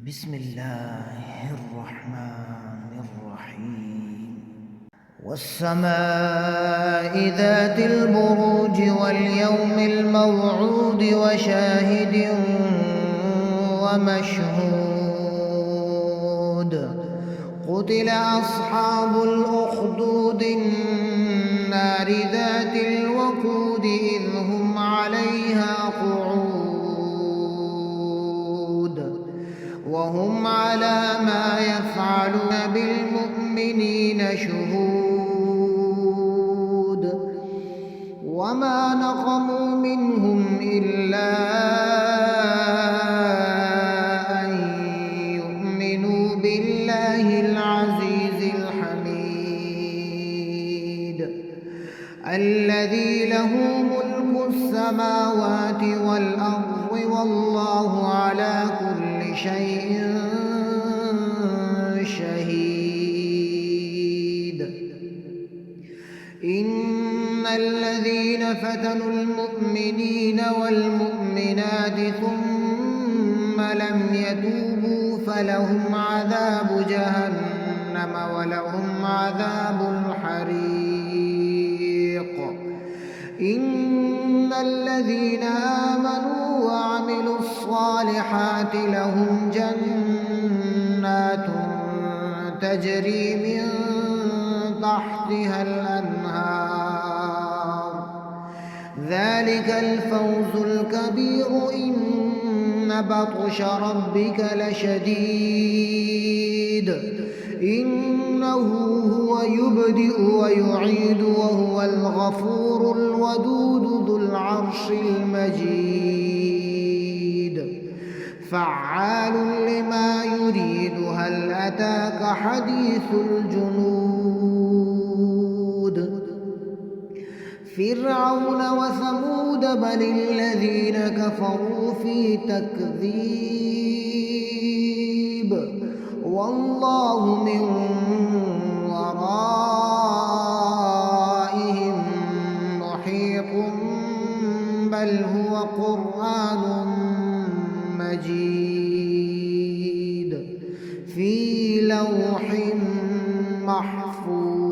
بسم الله الرحمن الرحيم. والسماء ذات البروج واليوم الموعود وشاهد ومشهود. قتل أصحاب الأخدود النار ذات الوقود إذ هم عليها قعود وهم على ما يفعلون بالمؤمنين شهود. وما نقموا منهم إلا أن يؤمنوا بالله العزيز الحميد الذي له ملك السماوات والأرض والله على كل شيء شهيد. إن الذين فتنوا المؤمنين والمؤمنات ثم لم يتوبوا فلهم عذاب جهنم ولهم عذاب الحريق. إن الذين آمنوا وعملوا الصالحات لهم جنات تجري من تحتها الأنهار ذلك الفوز الكبير. إن بطش ربك لشديد إنه هو يبدئ ويعيد وهو الغفور الودود ذو العرش المجيد فعال لما يريد. هل أتاك حديث الجنود فرعون وثمود بل الذين كفروا في تكذيب والله من ورائهم محيط بل هو قرآن مجيد في لوح محفوظ.